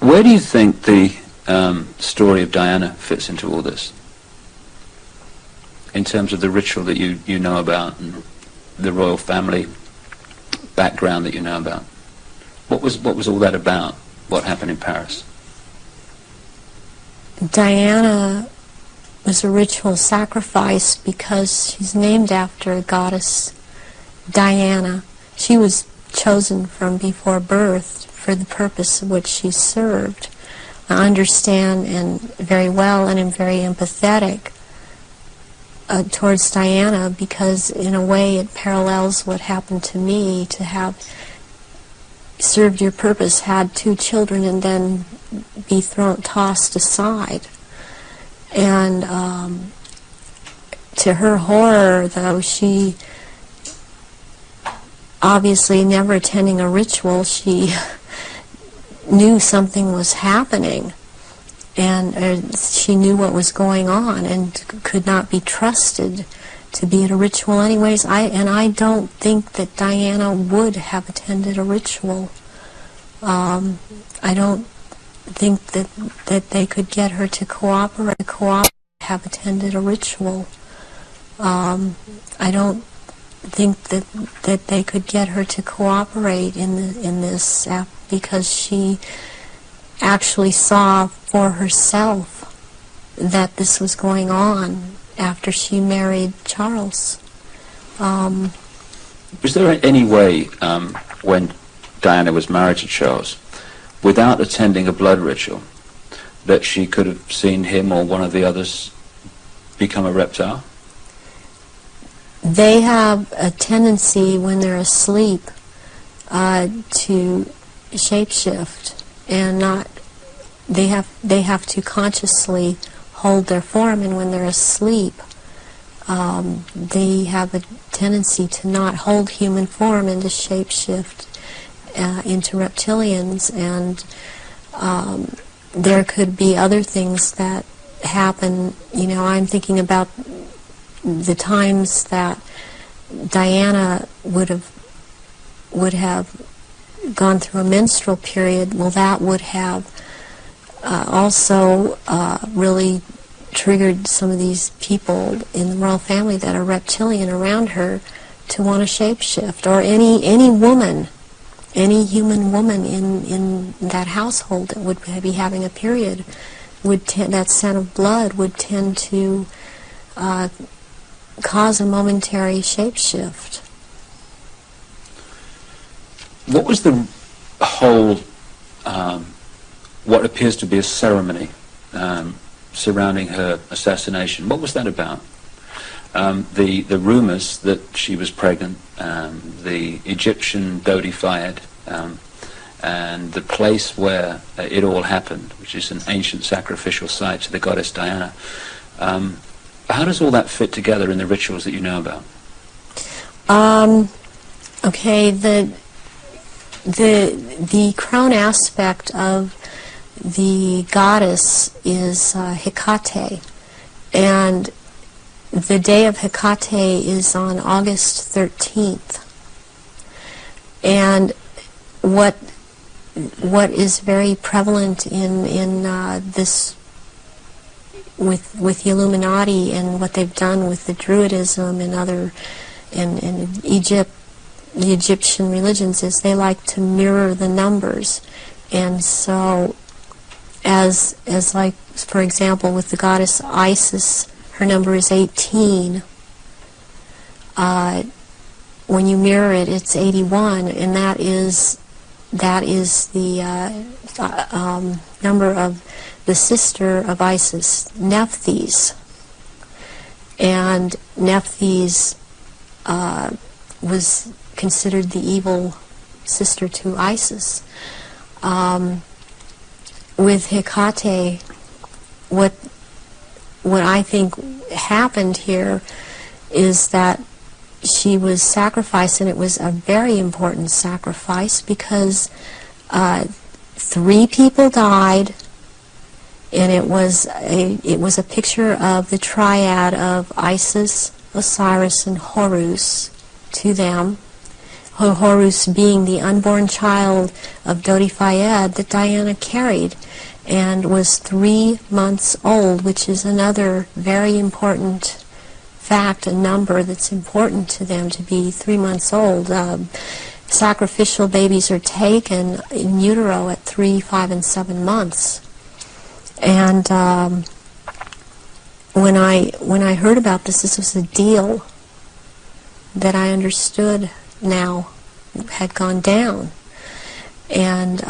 Where do you think the story of Diana fits into all this? In terms of the ritual that you know about and the royal family background that you know about. What was all that about? What happened in Paris? Diana was a ritual sacrifice because she's named after a goddess, Diana. She was chosen from before birth for the purpose of which she served. I understand and very well and am very empathetic towards Diana because in a way it parallels what happened to me, to have served your purpose, had 2 children and then be tossed aside. And to her horror, though, she obviously never attending a ritual, she knew something was happening, and she knew what was going on and could not be trusted to be at a ritual anyways. I don't think that Diana would have attended a ritual. I don't think that they could get her to cooperate, have attended a ritual. I don't think that they could get her to cooperate in this because she actually saw for herself that this was going on after she married Charles. Was there any way when Diana was married to Charles, without attending a blood ritual, that she could have seen him or one of the others become a reptile? They have a tendency when they're asleep to shapeshift, and they have to consciously hold their form, and when they're asleep they have a tendency to not hold human form and to shapeshift into reptilians, and there could be other things that happen. You know, I'm thinking about the times that Diana would have gone through a menstrual period. Well, that would have also really triggered some of these people in the royal family that are reptilian around her to want to shapeshift, or any woman, any human woman in that household that would be having a period, that scent of blood would tend to cause a momentary shapeshift. What was the whole, what appears to be a ceremony surrounding her assassination? What was that about? The rumors that she was pregnant, the Egyptian deified, and the place where it all happened, which is an ancient sacrificial site to the goddess Diana. How does all that fit together in the rituals that you know about? Okay, the crown aspect of the goddess is Hecate, and the day of Hecate is on August 13th. And what is very prevalent in this with the Illuminati and what they've done with the Druidism and other in Egypt, the Egyptian religions, is they like to mirror the numbers. And so as like, for example, with the goddess Isis, her number is 18. When you mirror it, it's 81, and that is the number of the sister of Isis, Nephthys. And Nephthys was considered the evil sister to Isis. With Hecate, what I think happened here is that she was sacrificed, and it was a very important sacrifice because 3 people died, and it was a picture of the triad of Isis, Osiris, and Horus to them. Horus being the unborn child of Dodi Fayed that Diana carried, and was 3 months old, which is another very important fact, a number that's important to them, to be 3 months old. Sacrificial babies are taken in utero at 3, 5, and 7 months. And when I heard about this was a deal that I understood now had gone down. And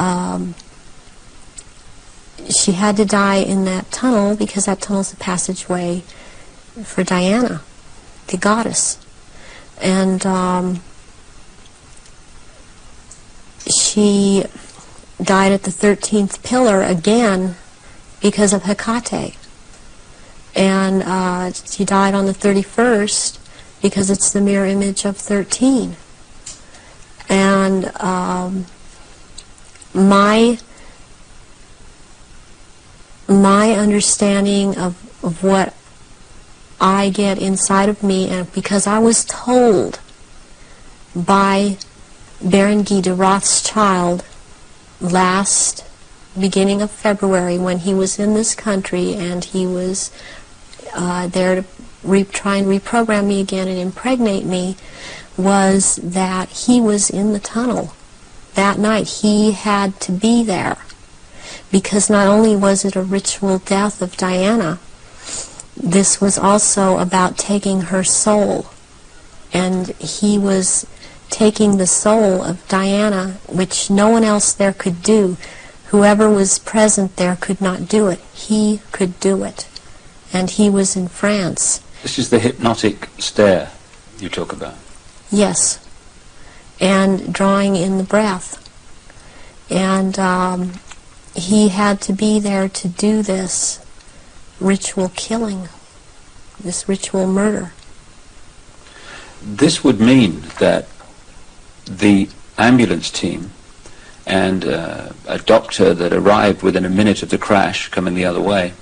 she had to die in that tunnel because that tunnel's the passageway for Diana, the goddess. And she died at the 13th pillar again because of Hecate. And she died on the 31st because it's the mirror image of 13. And my understanding of what I get inside of me, and because I was told by Baron Guy de Rothschild last beginning of February, when he was in this country and he was there to try and reprogram me again and impregnate me, was that he was in the tunnel that night. He had to be there because not only was it a ritual death of Diana, this was also about taking her soul. And he was taking the soul of Diana, which no one else there could do. Whoever was present there could not do it. He could do it. And he was in France. This is the hypnotic stare you talk about. Yes. And drawing in the breath. And he had to be there to do this ritual killing, this ritual murder. This would mean that the ambulance team and a doctor that arrived within a minute of the crash coming the other way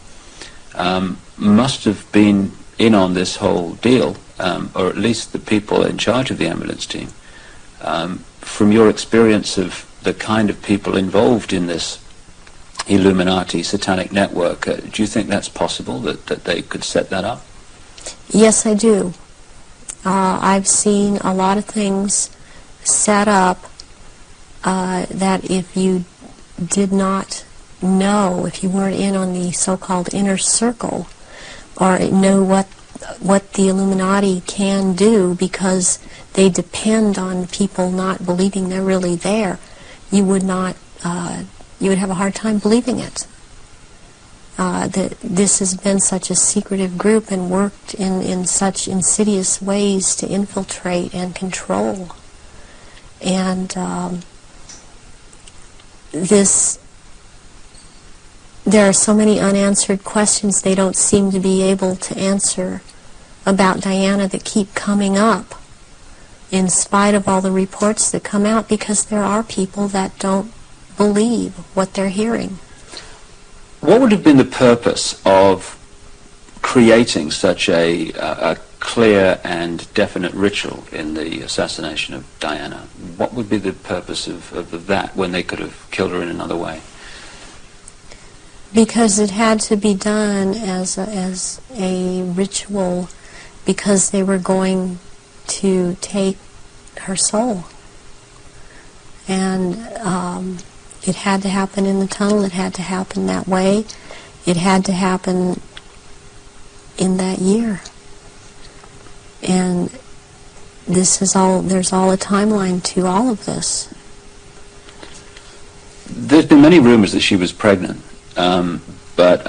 must have been in on this whole deal, or at least the people in charge of the ambulance team. From your experience of the kind of people involved in this Illuminati satanic network, do you think that's possible, that they could set that up? Yes, I do. I've seen a lot of things set up that if you did not know, if you weren't in on the so-called inner circle, or know what the Illuminati can do, because they depend on people not believing they're really there, you would not, you would have a hard time believing it. That this has been such a secretive group and worked in such insidious ways to infiltrate and control. And there are so many unanswered questions they don't seem to be able to answer about Diana that keep coming up in spite of all the reports that come out, because there are people that don't believe what they're hearing. What would have been the purpose of creating such a clear and definite ritual in the assassination of Diana? What would be the purpose of that when they could have killed her in another way? Because it had to be done as a ritual, because they were going to take her soul. And it had to happen in the tunnel. It had to happen that way. It had to happen in that year. And this is all, there's all a timeline to all of this. There's been many rumors that she was pregnant, but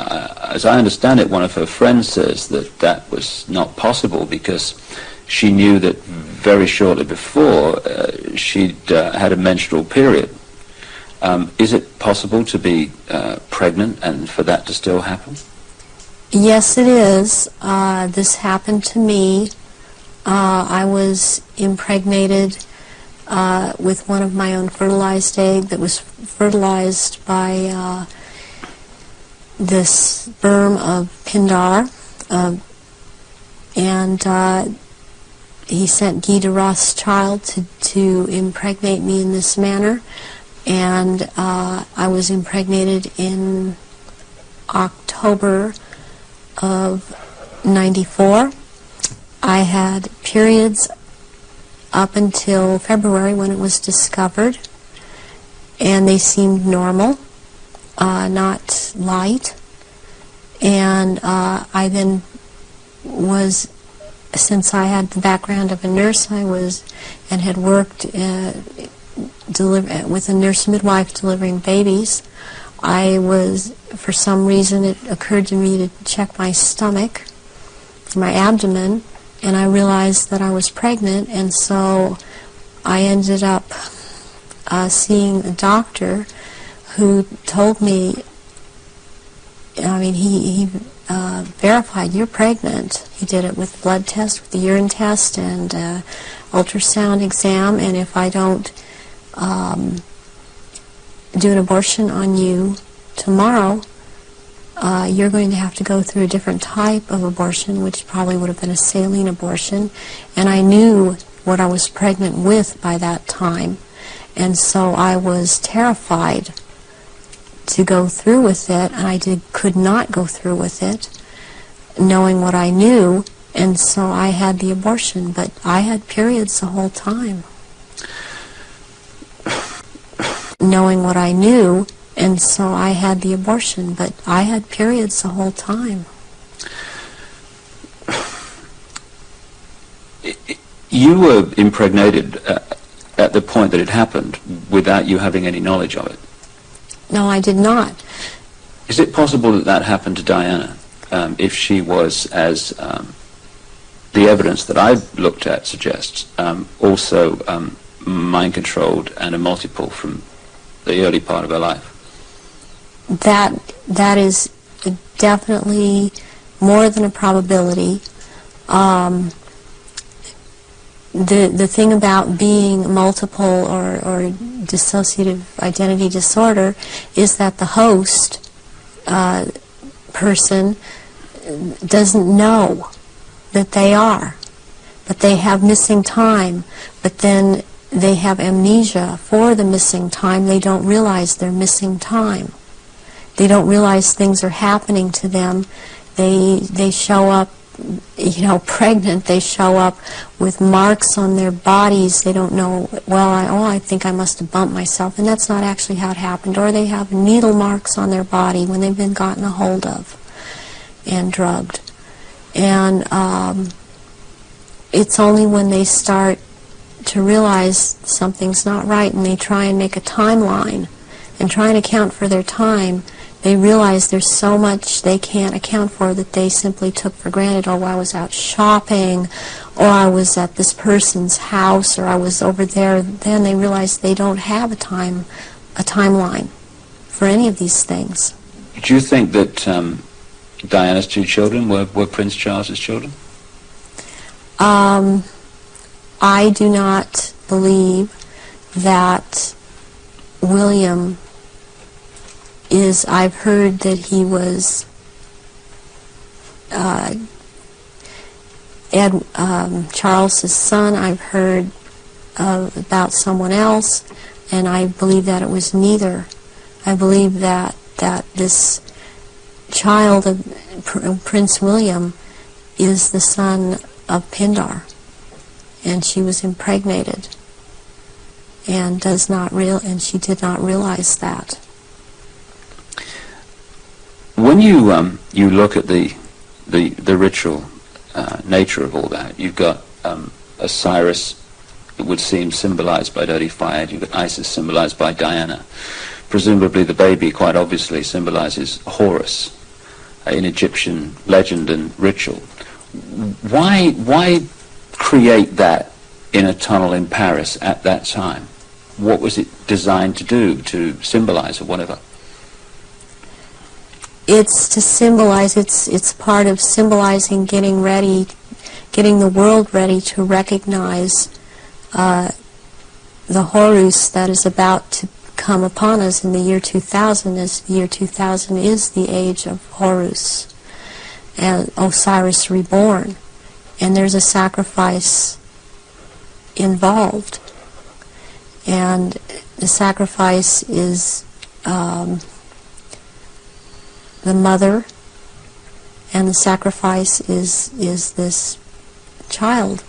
as I understand it, one of her friends says that that was not possible because she knew that very shortly before she'd had a menstrual period. Is it possible to be pregnant and for that to still happen? Yes, it is. This happened to me. I was impregnated with one of my own fertilized egg that was fertilized by the sperm of Pindar, and he sent Guy de Rothschild to impregnate me in this manner, and I was impregnated in October of '94. I had periods up until February when it was discovered, and they seemed normal, not light. And I then was, since I had the background of a nurse, I was and had worked with a nurse midwife delivering babies. I was, for some reason, it occurred to me to check my stomach, my abdomen, and I realized that I was pregnant, and so I ended up seeing a doctor who told me, I mean, he verified, you're pregnant. He did it with blood test, with the urine test, and ultrasound exam, and if I don't do an abortion on you tomorrow, you're going to have to go through a different type of abortion, which probably would have been a saline abortion. And I knew what I was pregnant with by that time, and so I was terrified to go through with it, and I could not go through with it, knowing what I knew, and so I had the abortion, but I had periods the whole time. Knowing what I knew, and so I had the abortion, but I had periods the whole time. You were impregnated at the point that it happened without you having any knowledge of it. No, I did not. Is it possible that that happened to Diana, if she was, as the evidence that I've looked at suggests, also mind-controlled and a multiple from the early part of her life? That is definitely more than a probability. The thing about being multiple or dissociative identity disorder is that the host person doesn't know that they are, but they have missing time, but then they have amnesia for the missing time. They don't realize they're missing time. They don't realize things are happening to them. They show up, you know, pregnant. They show up with marks on their bodies. They don't know, well, I think I must have bumped myself, and that's not actually how it happened. Or they have needle marks on their body when they've been gotten a hold of and drugged. And it's only when they start to realize something's not right and they try and make a timeline and try and account for their time, they realize there's so much they can't account for that they simply took for granted. Oh, I was out shopping, or I was at this person's house, or I was over there. Then they realize they don't have a timeline for any of these things. Do you think that Diana's two children were Prince Charles's children? I do not believe that William is, I've heard that he was Charles's son. I've heard about someone else, and I believe that it was neither. I believe that this child of Prince William is the son of Pindar, and she was impregnated and she did not realize that. When you you look at the ritual nature of all that, you've got Osiris, it would seem, symbolized by dirty fire. You've got Isis, symbolized by Diana. Presumably the baby, quite obviously, symbolizes Horus in Egyptian legend and ritual. Why create that in a tunnel in Paris at that time? What was it designed to do, to symbolize or whatever? It's to symbolize, it's part of symbolizing getting the world ready to recognize the Horus that is about to come upon us in the year 2000, as the year 2000 is the age of Horus and Osiris reborn. And there's a sacrifice involved. And the sacrifice is the mother, and the sacrifice is this child.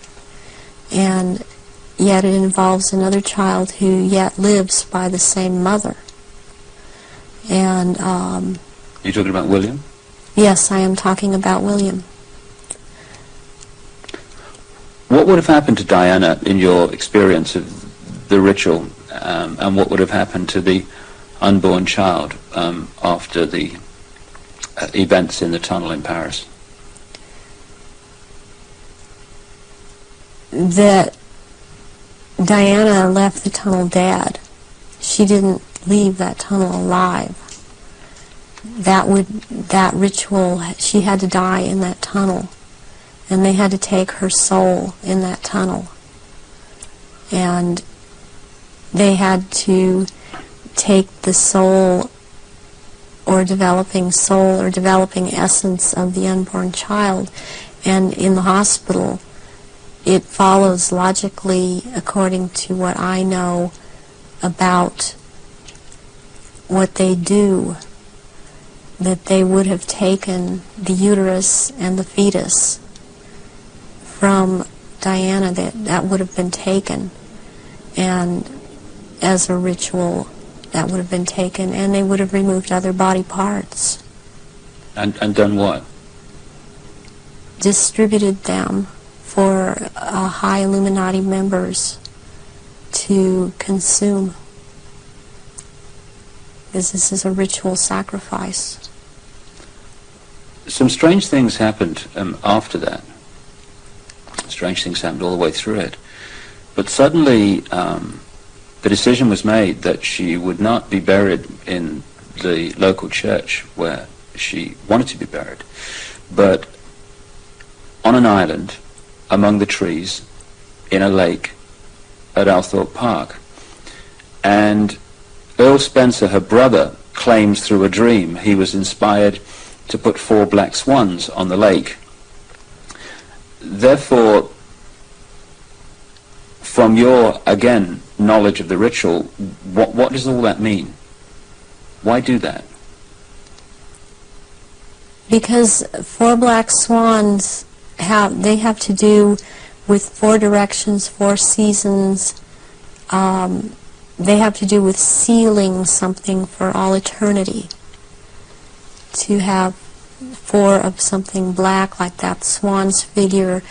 And yet it involves another child who yet lives by the same mother. And you're talking about William? Yes, I am talking about William. What would have happened to Diana in your experience of the ritual, and what would have happened to the unborn child after the events in the tunnel in Paris? That Diana left the tunnel dead. She didn't leave that tunnel alive. That ritual, she had to die in that tunnel, and they had to take her soul in that tunnel, and they had to take the soul or developing essence of the unborn child. And in the hospital, it follows logically, according to what I know about what they do, that they would have taken the uterus and the fetus from Diana, that would have been taken, and as a ritual that would have been taken, and they would have removed other body parts. And done what? Distributed them for high Illuminati members to consume. Because this is a ritual sacrifice. Some strange things happened after that. Strange things happened all the way through it. But suddenly the decision was made that she would not be buried in the local church where she wanted to be buried, but on an island among the trees in a lake at Althorpe Park. And Earl Spencer, her brother, claims through a dream he was inspired to put 4 black swans on the lake. Therefore, from your, again, knowledge of the ritual, what does all that mean? Why do that? Because 4 black swans have to do with 4 directions, 4 seasons. They have to do with sealing something for all eternity. To have 4 of something black, like that swan's figure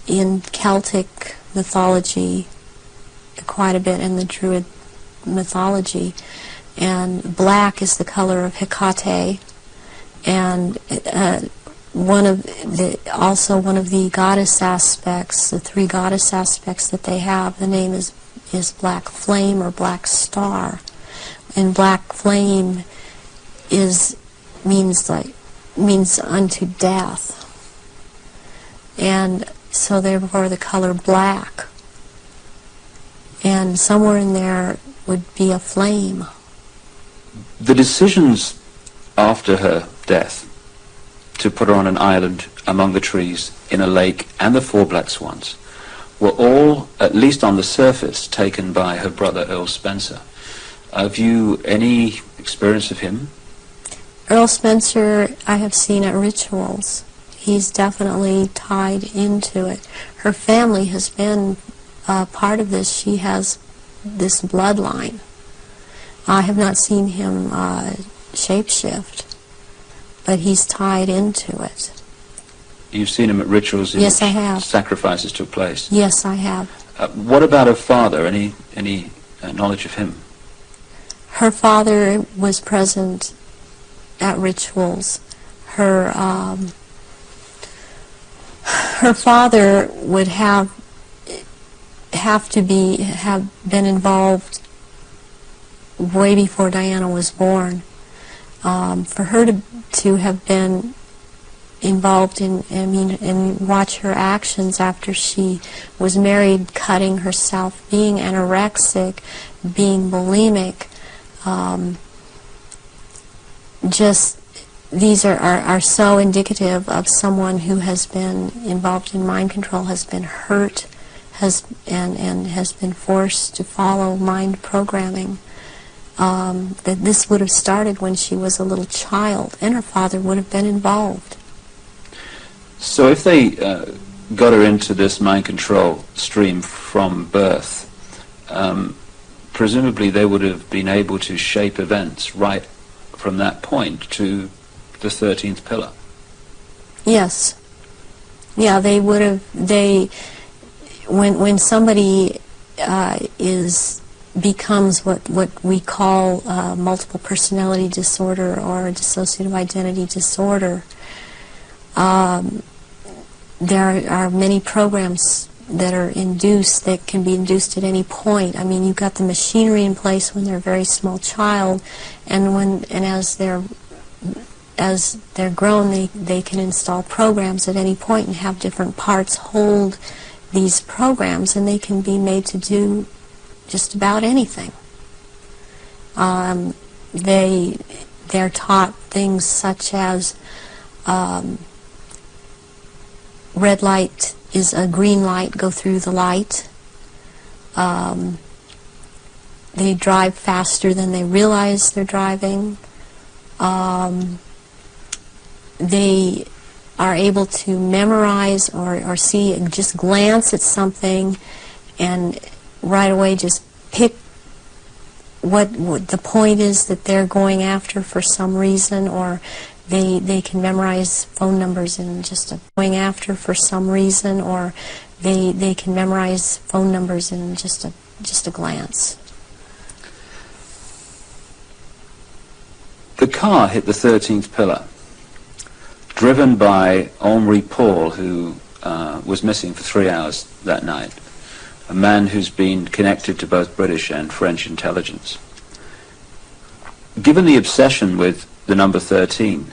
in Celtic mythology, quite a bit in the Druid mythology. And black is the color of Hecate, and also one of the goddess aspects, the 3 goddess aspects that they have, the name is Black Flame or Black Star. And Black Flame means unto death. And so therefore the color black. And somewhere in there would be a flame. The decisions after her death to put her on an island among the trees in a lake and the 4 black swans were all, at least on the surface, taken by her brother Earl Spencer. Have you any experience of him? Earl Spencer I have seen at rituals. He's definitely tied into it. Her family has been part of this. She has this bloodline. I have not seen him shapeshift, but he's tied into it. You've seen him at rituals in yes, which I have. Sacrifices took place? Yes, I have. What about her father? Any knowledge of him? Her father was present at rituals. Her father would have been involved way before Diana was born. For her to have been involved and watch her actions after she was married, cutting herself, being anorexic, being bulimic, just these are so indicative of someone who has been involved in mind control, has been hurt, has been forced to follow mind programming. That this would have started when she was a little child, and her father would have been involved. So if they got her into this mind control stream from birth, presumably they would have been able to shape events right from that point to the 13th pillar. Yes. Yeah, they would have, when somebody becomes what we call multiple personality disorder or dissociative identity disorder, there are many programs that are induced, that can be induced at any point. I mean, you've got the machinery in place when they're a very small child, and as they're grown, they can install programs at any point and have different parts hold these programs, and they can be made to do just about anything. They're taught things such as red light is a green light, go through the light. They drive faster than they realize they're driving. They are able to memorize or see, just glance at something and right away just pick what the point is that they're going after for some reason, or they can memorize phone numbers in just a going after for some reason, or they can memorize phone numbers in just a glance. The car hit the 13th pillar, driven by Henri Paul, who was missing for 3 hours that night, a man who's been connected to both British and French intelligence. Given the obsession with the number 13,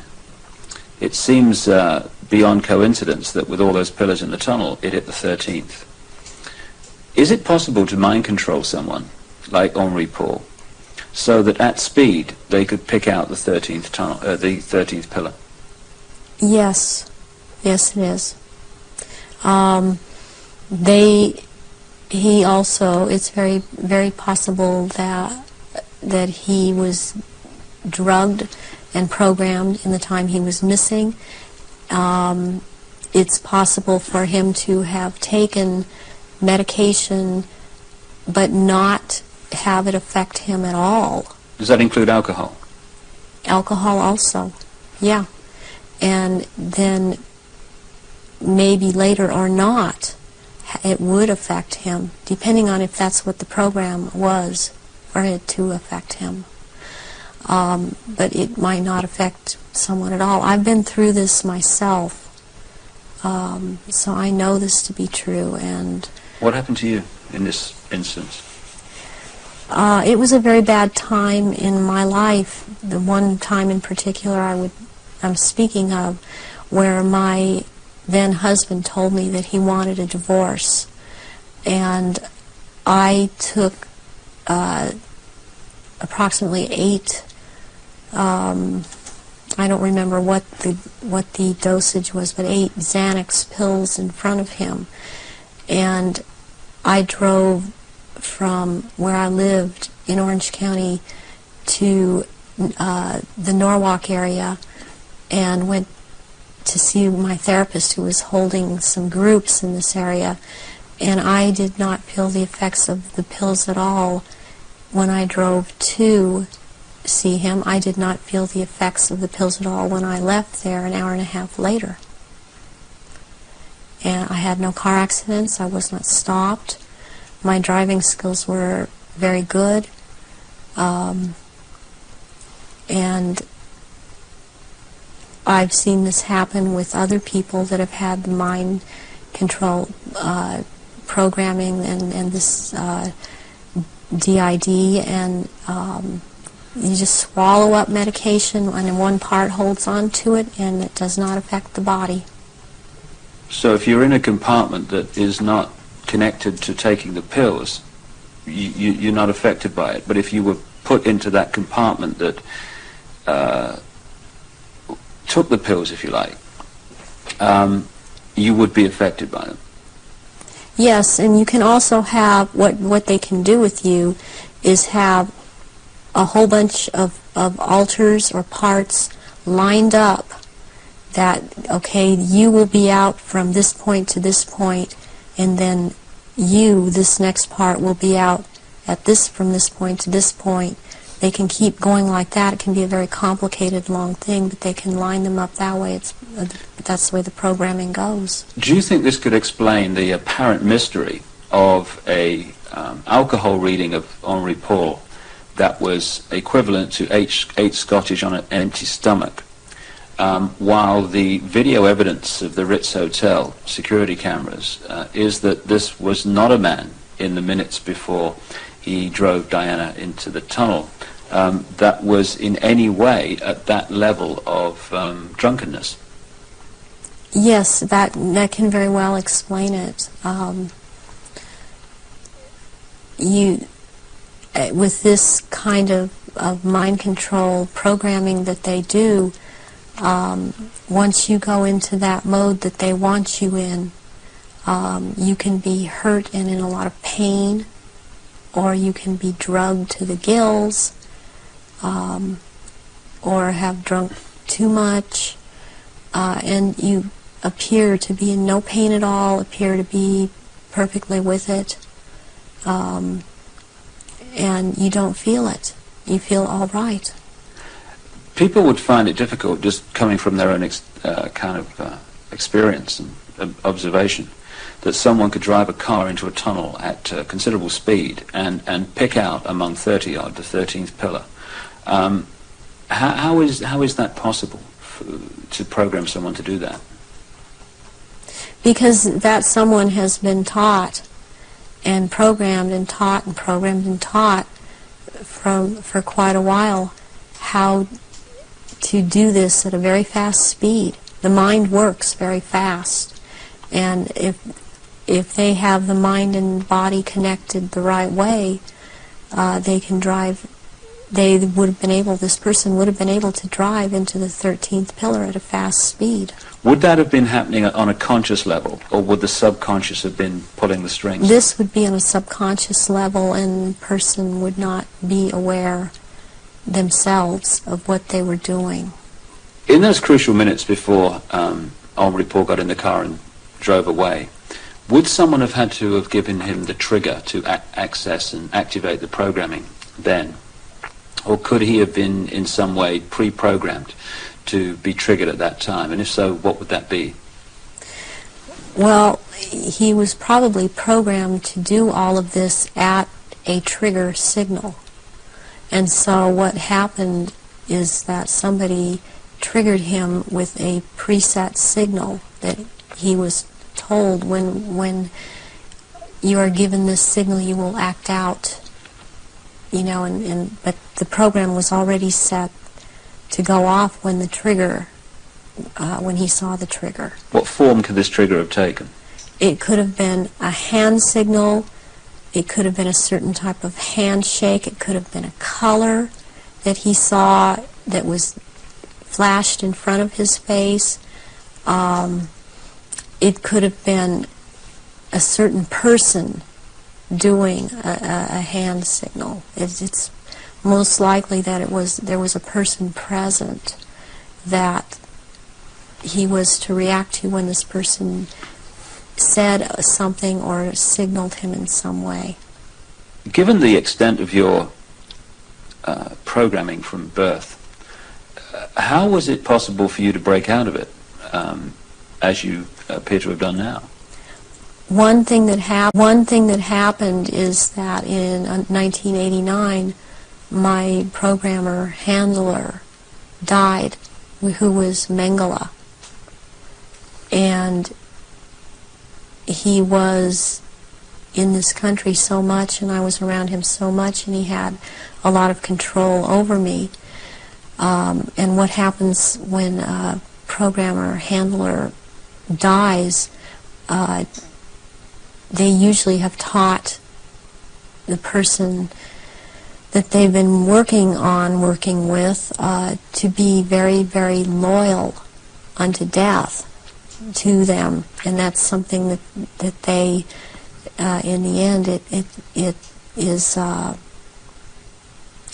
it seems beyond coincidence that with all those pillars in the tunnel, it hit the 13th. Is it possible to mind control someone like Henri Paul so that at speed they could pick out the 13th tunnel, the 13th pillar? Yes, yes, it is. He also, it's very, very possible that he was drugged and programmed in the time he was missing. It's possible for him to have taken medication but not have it affect him at all. Does that include alcohol? Alcohol also, yeah. And then maybe later or not, it would affect him, depending on if that's what the program was for it to affect him. But it might not affect someone at all. I've been through this myself, so I know this to be true. And what happened to you in this instance? It was a very bad time in my life. The one time in particular I'm speaking of, where my then husband told me that he wanted a divorce, and I took approximately 8. I don't remember what the dosage was, but 8 Xanax pills in front of him, and I drove from where I lived in Orange County to the Norwalk area, and went to see my therapist, who was holding some groups in this area, and I did not feel the effects of the pills at all when I drove to see him. I did not feel the effects of the pills at all when I left there an hour and a half later. And I had no car accidents. I was not stopped. My driving skills were very good. And I've seen this happen with other people that have had the mind control programming and this DID, and you just swallow up medication and one part holds on to it and it does not affect the body. So if you're in a compartment that is not connected to taking the pills, you're not affected by it. But if you were put into that compartment that took the pills, if you like, you would be affected by them. Yes, and you can also have, what they can do with you is have a whole bunch of altars or parts lined up that, okay, you will be out from this point to this point, and then you, this next part, will be out at this, from this point to this point. They can keep going like that. It can be a very complicated, long thing, but they can line them up that way. That's the way the programming goes. Do you think this could explain the apparent mystery of a alcohol reading of Henri Paul that was equivalent to 8 Scottish on an empty stomach, while the video evidence of the Ritz Hotel security cameras is that this was not a man in the minutes before he drove Diana into the tunnel that was in any way at that level of drunkenness? Yes, that can very well explain it. With this kind of mind control programming that they do, once you go into that mode that they want you in, you can be hurt and in a lot of pain, or you can be drugged to the gills, or have drunk too much, and you appear to be in no pain at all, appear to be perfectly with it, and you don't feel it. You feel all right. People would find it difficult, just coming from their own experience and observation, that someone could drive a car into a tunnel at considerable speed and pick out among 30 odd the 13th pillar. How is that possible to program someone to do that? Because that someone has been taught and programmed and taught and programmed and taught for quite a while how to do this at a very fast speed. The mind works very fast, and if they have the mind and body connected the right way, they can drive. They would have been able. This person would have been able to drive into the 13th pillar at a fast speed. Would that have been happening on a conscious level, or would the subconscious have been pulling the strings? This would be on a subconscious level, and the person would not be aware themselves of what they were doing. In those crucial minutes before Henri Paul got in the car and drove away, would someone have had to have given him the trigger to access and activate the programming then? Or could he have been in some way pre-programmed to be triggered at that time? And if so, what would that be? Well, he was probably programmed to do all of this at a trigger signal. And so what happened is that somebody triggered him with a preset signal that he was told, when you are given this signal, you will act out. You know, but the program was already set to go off when the trigger, when he saw the trigger. What form could this trigger have taken? It could have been a hand signal. It could have been a certain type of handshake. It could have been a color that he saw that was flashed in front of his face. It could have been a certain person doing a hand signal. It's most likely that there was a person present that he was to react to when this person said something or signaled him in some way. Given the extent of your programming from birth, how was it possible for you to break out of it, as you appear to have done now? One thing that happened is that in 1989, my programmer handler died, who was Mengele, and he was in this country so much, and I was around him so much, and he had a lot of control over me. And what happens when a programmer handler dies, they usually have taught the person that they've been working with, to be very, very loyal unto death to them, and that's something that they, in the end, it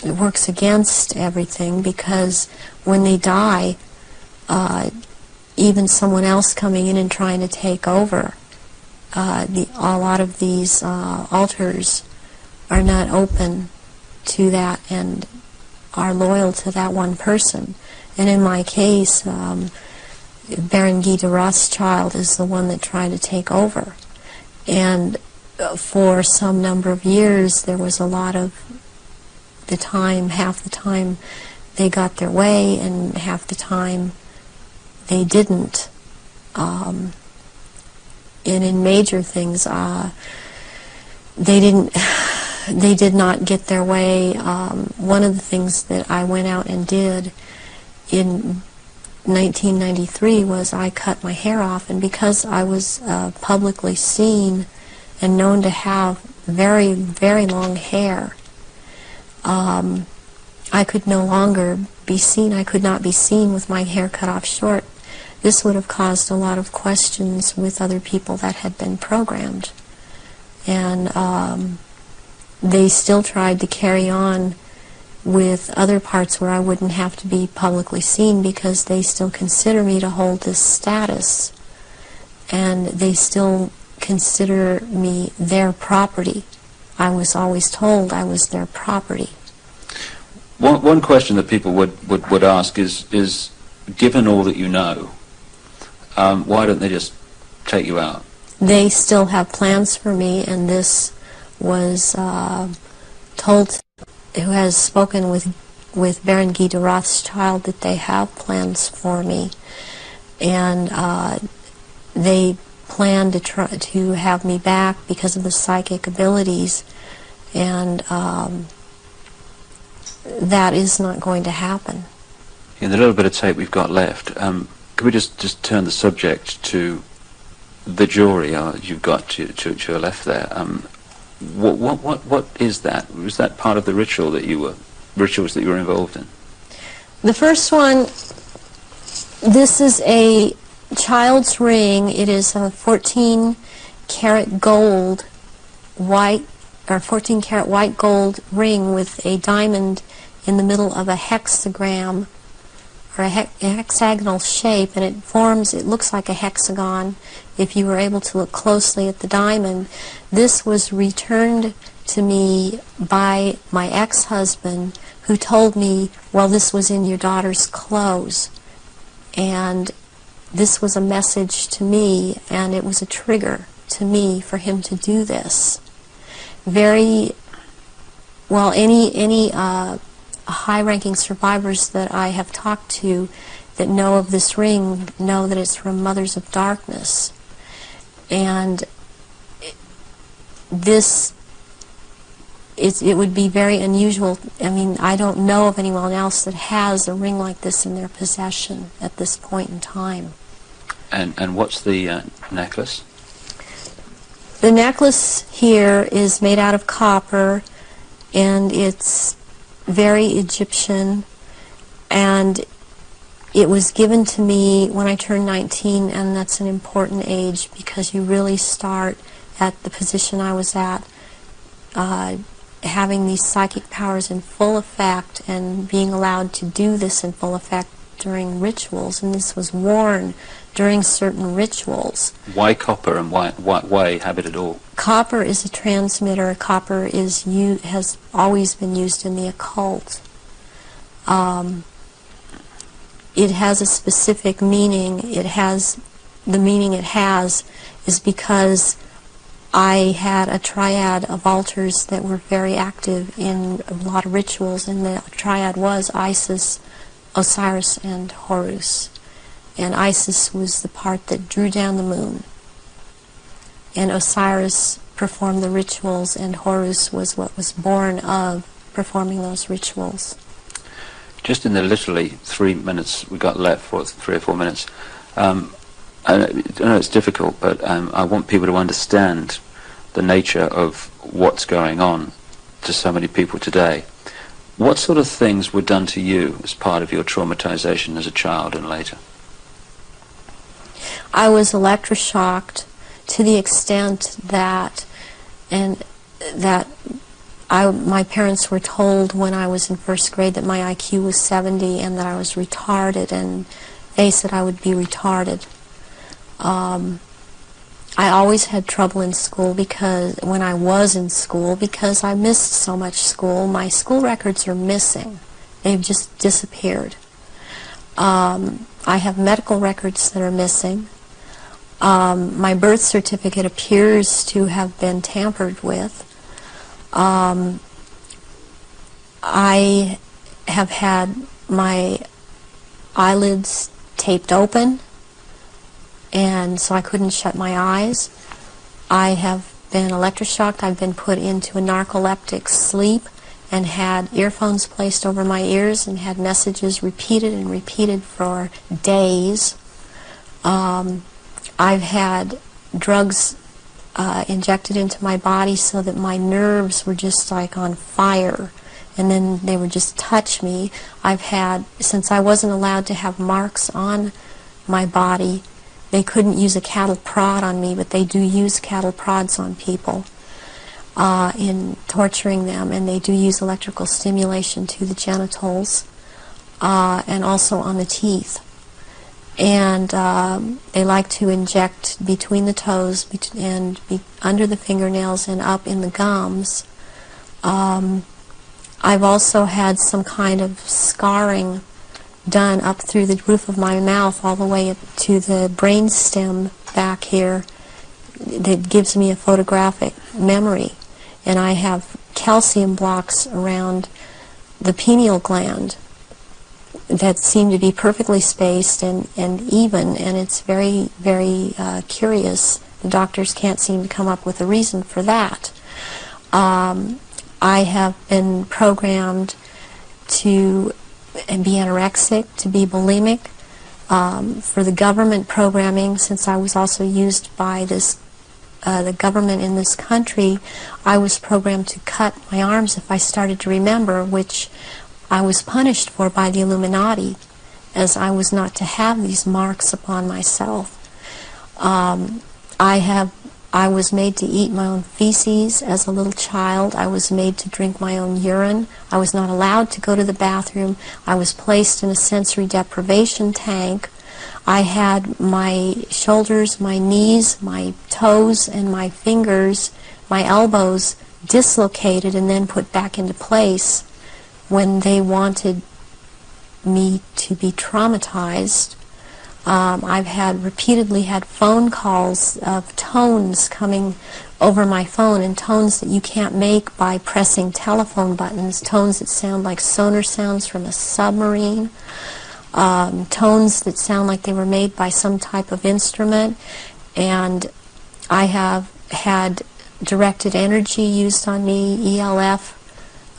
works against everything, because when they die, even someone else coming in and trying to take over, a lot of these altars are not open to that and are loyal to that one person. And in my case, Baron Guy de Rothschild is the one that tried to take over. And for some number of years, there was a lot of the time, half the time they got their way, and half the time they didn't. And in major things, they did not get their way. One of the things that I went out and did in 1993 was I cut my hair off, and because I was publicly seen and known to have very, very long hair, I could no longer be seen. I could not be seen with my hair cut off short. This would have caused a lot of questions with other people that had been programmed. And they still tried to carry on with other parts where I wouldn't have to be publicly seen, because they still consider me to hold this status. And they still consider me their property. I was always told I was their property. One question that people would ask is, given all that you know, why don't they just take you out? They still have plans for me, and this was told, who has spoken with Baron Guy de Rothschild, that they have plans for me, and they plan to try to have me back because of the psychic abilities, and that is not going to happen. In the little bit of tape we've got left, could we just turn the subject to the jewelry you've got to your left there? What is that? Was that part of the rituals that you were involved in? The first one, this is a child's ring. It is a 14-karat gold white, or 14-karat white gold ring with a diamond in the middle of a hexagram, or a hexagonal shape, and it looks like a hexagon if you were able to look closely at the diamond. This was returned to me by my ex-husband, who told me, well, this was in your daughter's clothes. And this was a message to me, and it was a trigger to me for him to do this. Very well, any high-ranking survivors that I have talked to that know of this ring know that it's from Mothers of Darkness. And it would be very unusual. I mean, I don't know of anyone else that has a ring like this in their possession at this point in time. And what's the necklace? The necklace here is made out of copper, and it's very Egyptian, and it was given to me when I turned 19, and that's an important age because you really start at the position I was at, having these psychic powers in full effect and being allowed to do this in full effect during rituals, and this was worn during certain rituals. Why copper, and why have it at all? Copper is a transmitter. Copper has always been used in the occult. It has a specific meaning. The meaning it has is because I had a triad of altars that were very active in a lot of rituals, and the triad was Isis, Osiris, and Horus. And Isis was the part that drew down the moon, and Osiris performed the rituals, and Horus was what was born of performing those rituals. Just in the literally 3 minutes we got left, for 3 or 4 minutes, I know it's difficult, but I want people to understand the nature of what's going on to so many people today. What sort of things were done to you as part of your traumatization as a child and later? I was electroshocked to the extent that, my parents were told when I was in first grade that my IQ was 70 and that I was retarded, and they said I would be retarded. I always had trouble in school when I was in school because I missed so much school. My school records are missing. They've just disappeared. I have medical records that are missing. My birth certificate appears to have been tampered with. I have had my eyelids taped open, and so I couldn't shut my eyes. I have been electroshocked. I've been put into a narcoleptic sleep and had earphones placed over my ears and had messages repeated and repeated for days. I've had drugs injected into my body so that my nerves were just like on fire, and then they would just touch me. I've had, since I wasn't allowed to have marks on my body, they couldn't use a cattle prod on me, but they do use cattle prods on people in torturing them, and they do use electrical stimulation to the genitals and also on the teeth. And they like to inject between the toes and under the fingernails and up in the gums. I've also had some kind of scarring done up through the roof of my mouth all the way to the brain stem back here that gives me a photographic memory. And I have calcium blocks around the pineal gland that seem to be perfectly spaced and even, and it's very, very curious. The doctors can't seem to come up with a reason for that. I have been programmed to be anorexic, to be bulimic. For the government programming, since I was also used by the government in this country, I was programmed to cut my arms if I started to remember, which I was punished for by the Illuminati, as I was not to have these marks upon myself. I was made to eat my own feces as a little child. I was made to drink my own urine. I was not allowed to go to the bathroom. I was placed in a sensory deprivation tank. I had my shoulders, my knees, my toes, and my fingers, my elbows dislocated and then put back into place when they wanted me to be traumatized. I've repeatedly had phone calls of tones coming over my phone, and tones that you can't make by pressing telephone buttons, tones that sound like sonar sounds from a submarine, tones that sound like they were made by some type of instrument. And I have had directed energy used on me, ELF,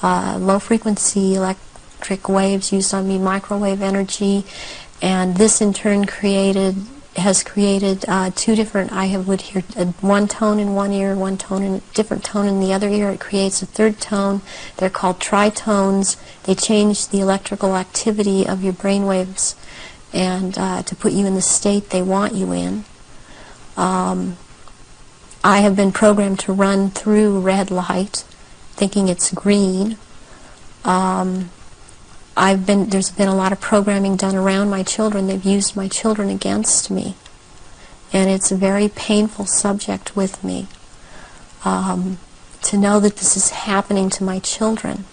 low frequency electric waves used on me, microwave energy. And this in turn has created two different, would hear one tone in one ear, one tone in a different tone in the other ear. It creates a third tone. They're called tritones. They change the electrical activity of your brain waves and to put you in the state they want you in. I have been programmed to run through red light, thinking it's green. There's been a lot of programming done around my children. They've used my children against me. And it's a very painful subject with me to know that this is happening to my children.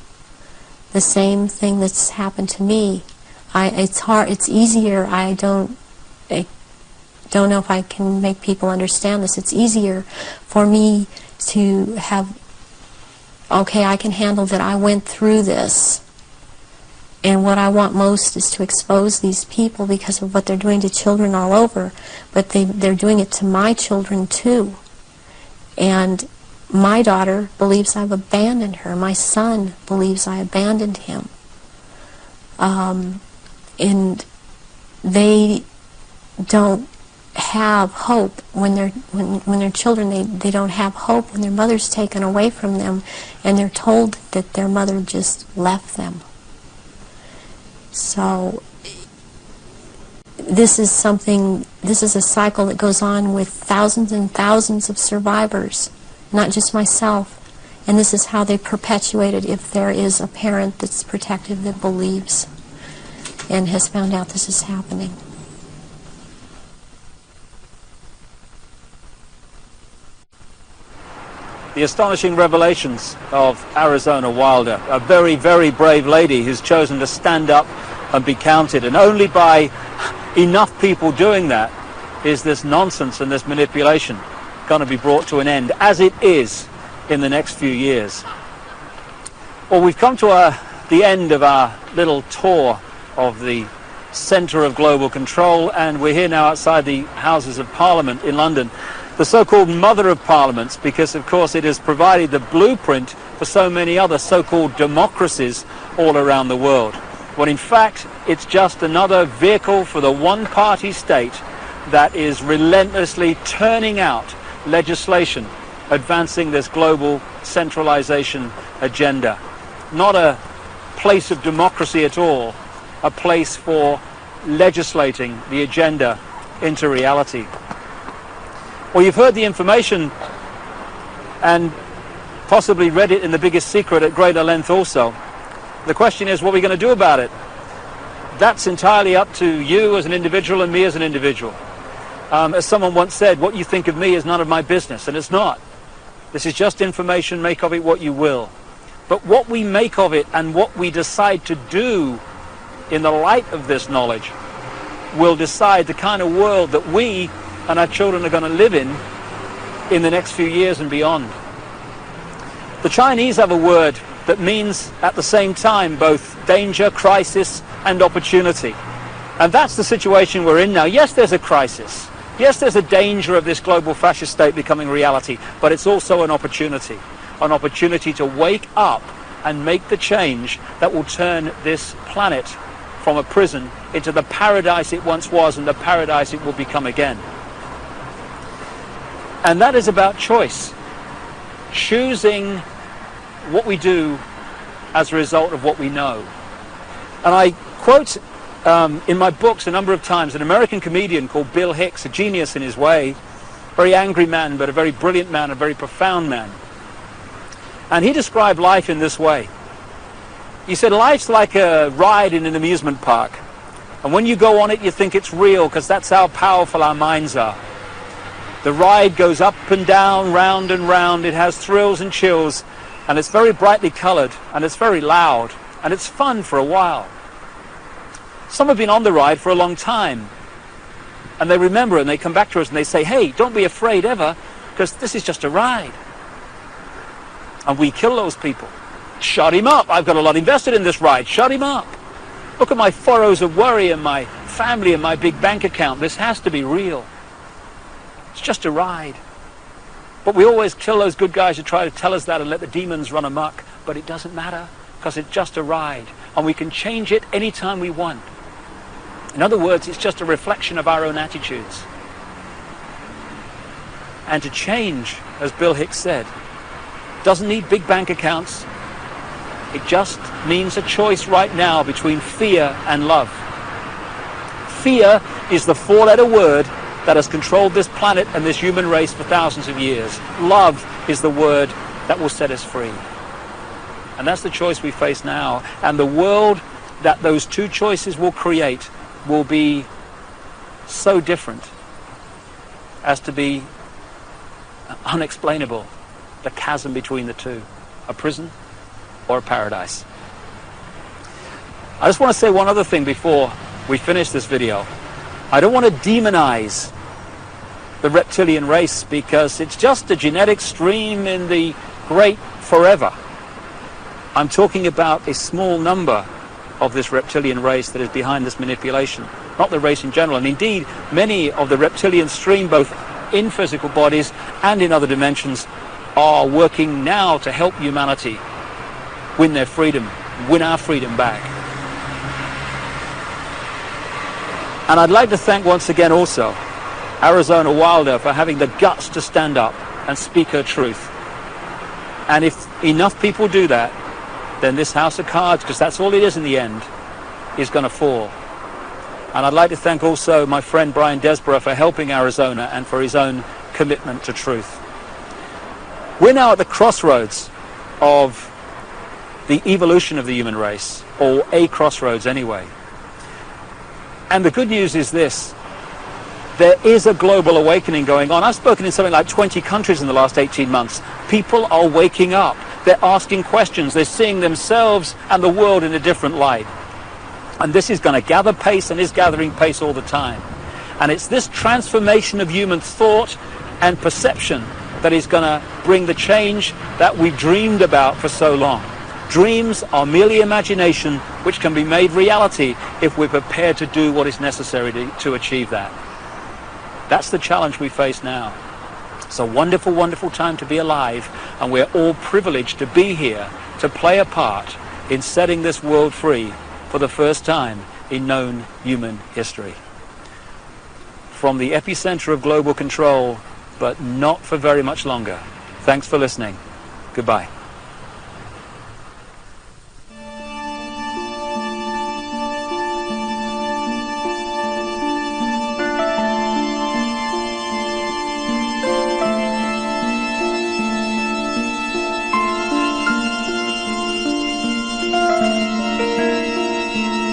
The same thing that's happened to me. It's easier, I don't know if I can make people understand this. It's easier for me to have, okay, I can handle that I went through this. And what I want most is to expose these people because of what they're doing to children all over. But they're doing it to my children too. And my daughter believes I've abandoned her. My son believes I abandoned him. And they don't have hope when they're children. They don't have hope when their mother's taken away from them and they're told that their mother just left them. So this is a cycle that goes on with thousands and thousands of survivors, not just myself. And this is how they perpetuate it if there is a parent that's protective, that believes and has found out this is happening. The astonishing revelations of Arizona Wilder, a very, very brave lady who's chosen to stand up and be counted. And only by enough people doing that is this nonsense and this manipulation going to be brought to an end, as it is in the next few years. Well, we've come to the end of our little tour of the centre of global control, and we're here now outside the Houses of Parliament in London, the so-called mother of parliaments, because of course it has provided the blueprint for so many other so-called democracies all around the world. When in fact it's just another vehicle for the one-party state that is relentlessly turning out legislation advancing this global centralization agenda. Not a place of democracy at all, a place for legislating the agenda into reality. Well, you've heard the information and possibly read it in The Biggest Secret at greater length also. The question is, what are we going to do about it? That's entirely up to you as an individual and me as an individual. As someone once said, what you think of me is none of my business, and it's not. This is just information, make of it what you will. But what we make of it and what we decide to do in the light of this knowledge will decide the kind of world that we and our children are going to live in the next few years and beyond. The Chinese have a word that means at the same time both danger, crisis and opportunity. And that's the situation we're in now. Yes, there's a crisis. Yes, there's a danger of this global fascist state becoming reality, but it's also an opportunity to wake up and make the change that will turn this planet from a prison into the paradise it once was and the paradise it will become again. And that is about choice. Choosing what we do as a result of what we know. And I quote in my books a number of times an American comedian called Bill Hicks, a genius in his way, very angry man, but a very brilliant man, a very profound man. And he described life in this way. He said, life's like a ride in an amusement park. And when you go on it, you think it's real, because that's how powerful our minds are. The ride goes up and down, round and round. It has thrills and chills, and it's very brightly colored, and it's very loud, and it's fun for a while. Some have been on the ride for a long time, and they remember, and they come back to us and they say, hey, don't be afraid ever, because this is just a ride. And we kill those people. Shut him up. I've got a lot invested in this ride. Shut him up. Look at my furrows of worry and my family and my big bank account. This has to be real. It's just a ride. But we always kill those good guys who try to tell us that and let the demons run amok. But it doesn't matter, because it's just a ride. And we can change it anytime we want. In other words, it's just a reflection of our own attitudes. And to change, as Bill Hicks said, doesn't need big bank accounts. It just means a choice right now between fear and love. Fear is the four-letter word that has controlled this planet and this human race for thousands of years. Love is the word that will set us free. And that's the choice we face now. And the world that those two choices will create will be so different as to be unexplainable. The chasm between the two, a prison or a paradise. I just want to say one other thing before we finish this video. I don't want to demonize the reptilian race, because it's just a genetic stream in the great forever. I'm talking about a small number of this reptilian race that is behind this manipulation, not the race in general. And indeed, many of the reptilian stream, both in physical bodies and in other dimensions, are working now to help humanity win their freedom, win our freedom back. And I'd like to thank once again also Arizona Wilder for having the guts to stand up and speak her truth. And if enough people do that, then this house of cards, because that's all it is in the end, is going to fall. And I'd like to thank also my friend Brian Desborough for helping Arizona and for his own commitment to truth. We're now at the crossroads of the evolution of the human race, or a crossroads anyway. And the good news is this: there is a global awakening going on. I've spoken in something like 20 countries in the last 18 months. People are waking up. They're asking questions. They're seeing themselves and the world in a different light. And this is going to gather pace and is gathering pace all the time. And it's this transformation of human thought and perception that is going to bring the change that we dreamed about for so long. Dreams are merely imagination which can be made reality if we're prepared to do what is necessary to achieve that. That's the challenge we face now. It's a wonderful, wonderful time to be alive, and we're all privileged to be here to play a part in setting this world free for the first time in known human history. From the epicenter of global control, but not for very much longer. Thanks for listening. Goodbye.